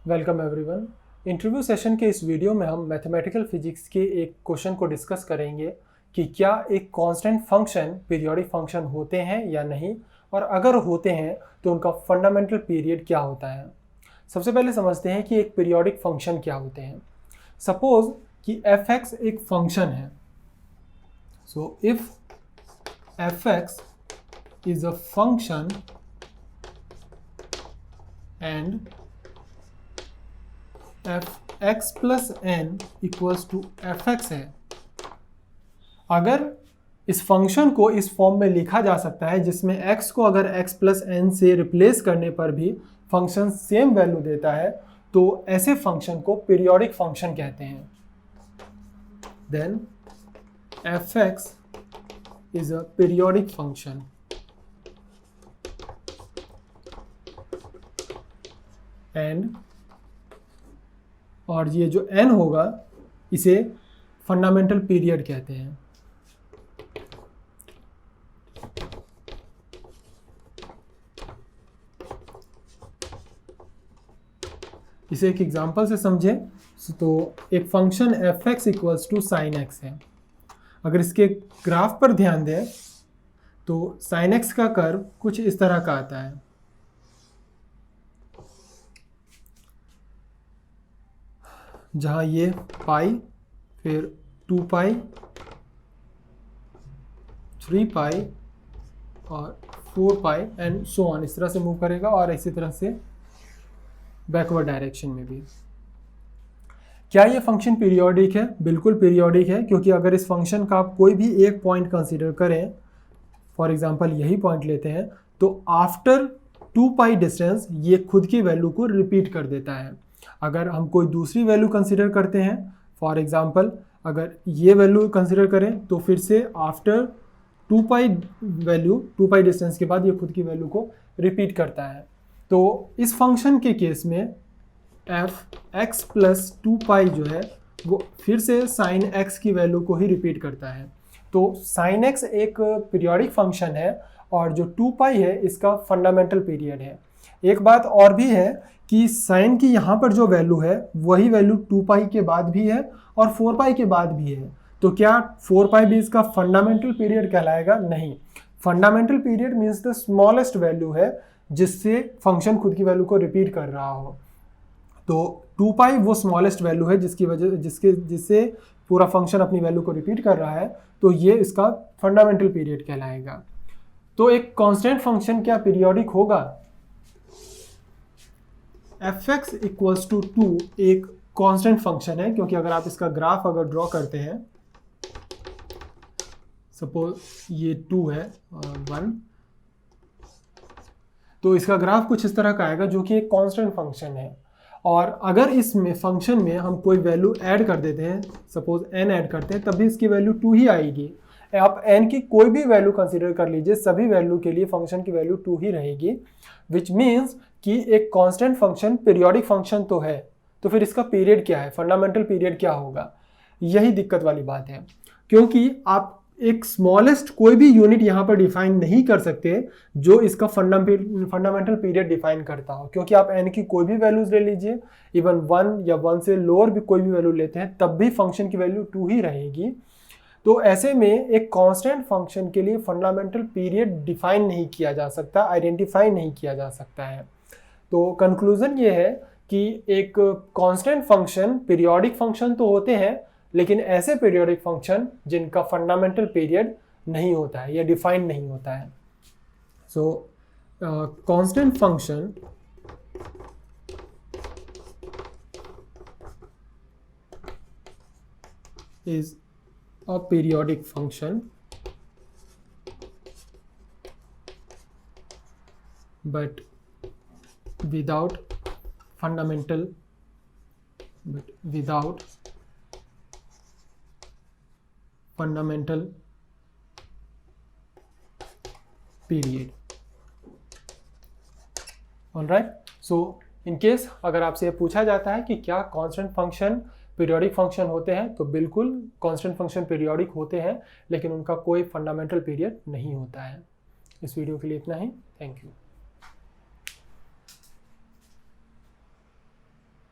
Welcome everyone. Interview session के इस video में हम मैथमेटिकल फिजिक्स के एक क्वेश्चन को डिस्कस करेंगे कि क्या एक कांस्टेंट फंक्शन पीरियोडिक फंक्शन होते हैं या नहीं, और अगर होते हैं तो उनका फंडामेंटल पीरियड क्या होता है। सबसे पहले समझते हैं कि एक पीरियोडिक फंक्शन क्या होते हैं। सपोज कि f(x) एक फंक्शन है। So if f(x) is a function and f(x plus n equals to f(x) है। अगर इस फंक्शन को इस फॉर्म में लिखा जा सकता है जिसमें x को अगर x plus n से रिप्लेस करने पर भी फंक्शन सेम वैल्यू देता है, तो ऐसे फंक्शन को पीरियोडिक फंक्शन कहते हैं। Then f(x) is a periodic function and, और ये जो n होगा इसे फंडामेंटल पीरियड कहते हैं। इसे एक एग्जांपल से समझें तो एक function f(x) equals to sin x है। अगर इसके ग्राफ पर ध्यान दें तो sin x का कर्व कुछ इस तरह का आता है। जहाँ ये पाई, फिर 2 पाई, 3 पाई और 4 पाई एंड सो ऑन, इस तरह से मूव करेगा, और इसी तरह से बैकवर्ड डायरेक्शन में भी। क्या ये फंक्शन पीरियोडिक है? बिल्कुल पीरियोडिक है, क्योंकि अगर इस फंक्शन का आप कोई भी एक पॉइंट कंसीडर करें, फॉर एग्जांपल यही पॉइंट लेते हैं, तो आफ्टर 2 पाई डिस्टेंस ये खुद की वैल्यू को रिपीट कर देता है। अगर हम कोई दूसरी वैल्यू कंसीडर करते हैं, फॉर एग्जांपल अगर ये वैल्यू कंसीडर करें, तो फिर से आफ्टर 2 पाई वैल्यू, 2 पाई डिस्टेंस के बाद ये खुद की वैल्यू को रिपीट करता है। तो इस फंक्शन के केस में f(x plus 2 पाई जो है वो फिर से sin x की वैल्यू को ही रिपीट करता है। तो sin x एक पीरियोडिक फंक्शन है और जो 2 पाई है इसका फंडामेंटल पीरियड है। एक बात और भी है कि sin की यहाँ पर जो वैल्यू है वही वैल्यू 2 पाई के बाद भी है और 4 पाई के बाद भी है। तो क्या 4 पाई भी इसका फंडामेंटल पीरियड कहलाएगा? नहीं। Fundamental period means the smallest value है जिससे फंक्शन खुद की वैल्यू को रिपीट कर रहा हो। तो 2 पाई वो स्मॉलेस्ट वैल्यू है जिससे पूरा फंक्शन अपनी वैल्यू को रिपीट कर रहा है, तो ये इसका फंडामेंटल पीरियड कहलाएगा। तो एक कांस्टेंट फंक्शन क्या पीरियोडिक होगा? f(x) इक्वल्स टू 2 एक कांस्टेंट फंक्शन है, क्योंकि अगर आप इसका ग्राफ अगर ड्रॉ करते हैं, सपोज ये 2 है और 1, तो इसका ग्राफ कुछ इस तरह का आएगा जो कि एक कांस्टेंट फंक्शन है। और अगर इसमें फंक्शन में हम कोई वैल्यू ऐड कर देते हैं, सपोज n ऐड करते हैं, तब भी इसकी वैल्यू 2 ही आएगी। आप n की कोई भी वैल्यू कंसीडर कर लीजिए, सभी वैल्यू के लिए फंक्शन की वैल्यू 2 ही रहेगी, विच मीन्स कि एक कांस्टेंट फंक्शन पीरियोडिक फंक्शन तो है। तो फिर इसका पीरियड क्या है, फंडामेंटल पीरियड क्या होगा? यही दिक्कत वाली बात है, क्योंकि आप एक स्मॉलेस्ट कोई भी यूनिट यहाँ पर डिफाइन नहीं कर सकते जो इसका फंडामेंटल पीरियड डिफाइन करता हो, क्योंकि आप n की कोई भी वैल्यूज ले लीजिए, इवन 1 या 1 से लोअर भी कोई भी वैल्यू लेते हैं, तब भी फंक्शन की वैल्यू 2 ही रहेगी। तो ऐसे में एक कांस्टेंट फंक्शन के लिए फंडामेंटल पीरियड डिफाइन नहीं किया जा सकता, आइडेंटिफाई नहीं किया जा सकता है। तो कंक्लूजन ये है कि एक कांस्टेंट फंक्शन पीरियोडिक फंक्शन तो होते हैं, लेकिन ऐसे पीरियोडिक फंक्शन जिनका फंडामेंटल पीरियड नहीं होता है या डिफाइन नहीं होता है। सो constant function is a periodic function but without fundamental period. Alright. So in case अगर आपसे ये पूछा जाता है कि क्या कांस्टेंट फंक्शन पीरियोडिक फंक्शन होते हैं, तो बिल्कुल कांस्टेंट फंक्शन पीरियोडिक होते हैं, लेकिन उनका कोई फंडामेंटल पीरियड नहीं होता है। इस वीडियो के लिए इतना ही। Thank you.